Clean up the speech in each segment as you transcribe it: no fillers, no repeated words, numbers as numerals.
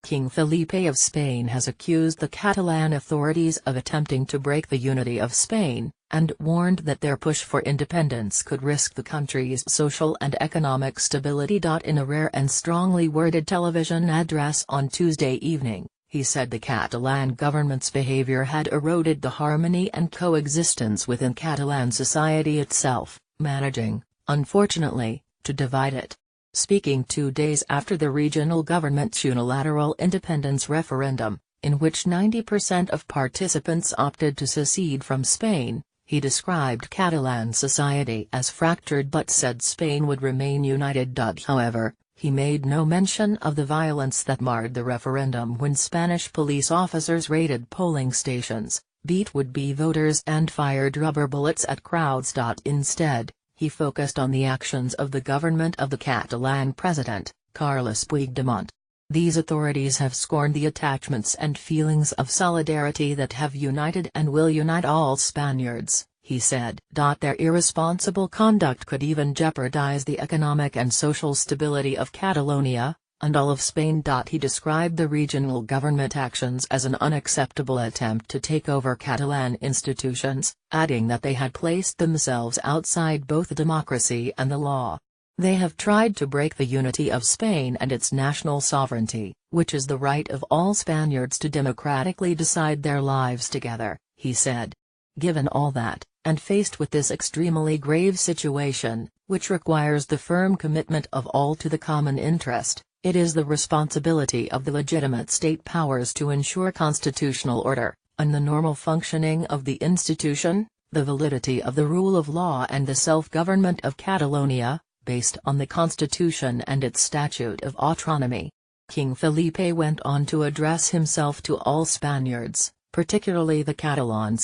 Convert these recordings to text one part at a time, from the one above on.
King Felipe of Spain has accused the Catalan authorities of attempting to break the unity of Spain, and warned that their push for independence could risk the country's social and economic stability. In a rare and strongly worded television address on Tuesday evening, he said the Catalan government's behavior had eroded the harmony and coexistence within Catalan society itself, managing, unfortunately, to divide it. Speaking 2 days after the regional government's unilateral independence referendum, in which 90% of participants opted to secede from Spain, he described Catalan society as fractured but said Spain would remain united. However, he made no mention of the violence that marred the referendum when Spanish police officers raided polling stations, beat would-be voters and fired rubber bullets at crowds. Instead, he focused on the actions of the government of the Catalan president, Carles Puigdemont. These authorities have scorned the attachments and feelings of solidarity that have united and will unite all Spaniards, he said. Their irresponsible conduct could even jeopardize the economic and social stability of Catalonia, and all of Spain. He described the regional government actions as an unacceptable attempt to take over Catalan institutions, adding that they had placed themselves outside both democracy and the law. They have tried to break the unity of Spain and its national sovereignty, which is the right of all Spaniards to democratically decide their lives together, he said. Given all that, and faced with this extremely grave situation, which requires the firm commitment of all to the common interest, it is the responsibility of the legitimate state powers to ensure constitutional order, and the normal functioning of the institution, the validity of the rule of law and the self-government of Catalonia, based on the constitution and its statute of autonomy. King Felipe went on to address himself to all Spaniards, particularly the Catalan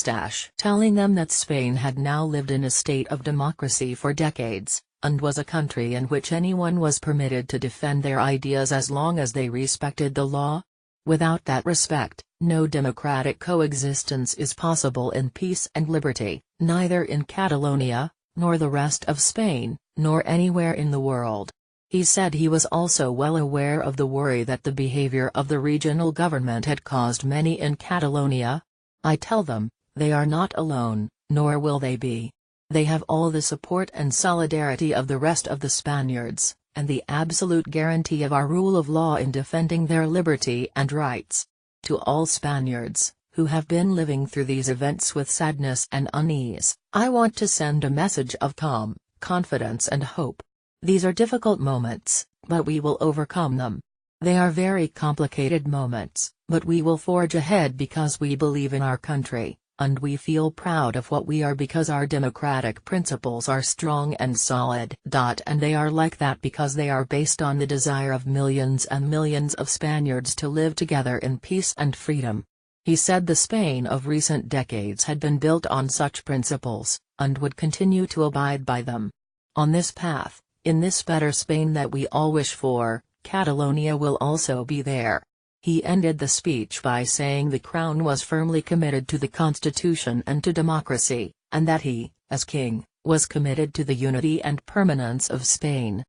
telling them that Spain had now lived in a state of democracy for decades, and was a country in which anyone was permitted to defend their ideas as long as they respected the law. Without that respect, no democratic coexistence is possible in peace and liberty, neither in Catalonia, nor the rest of Spain, nor anywhere in the world. He said he was also well aware of the worry that the behavior of the regional government had caused many in Catalonia. I tell them, they are not alone, nor will they be. They have all the support and solidarity of the rest of the Spaniards, and the absolute guarantee of our rule of law in defending their liberty and rights. To all Spaniards, who have been living through these events with sadness and unease, I want to send a message of calm, confidence and hope. These are difficult moments, but we will overcome them. They are very complicated moments, but we will forge ahead because we believe in our country, and we feel proud of what we are because our democratic principles are strong and solid. And they are like that because they are based on the desire of millions and millions of Spaniards to live together in peace and freedom. He said the Spain of recent decades had been built on such principles, and would continue to abide by them. On this path, in this better Spain that we all wish for, Catalonia will also be there. He ended the speech by saying the Crown was firmly committed to the Constitution and to democracy, and that he, as king, was committed to the unity and permanence of Spain.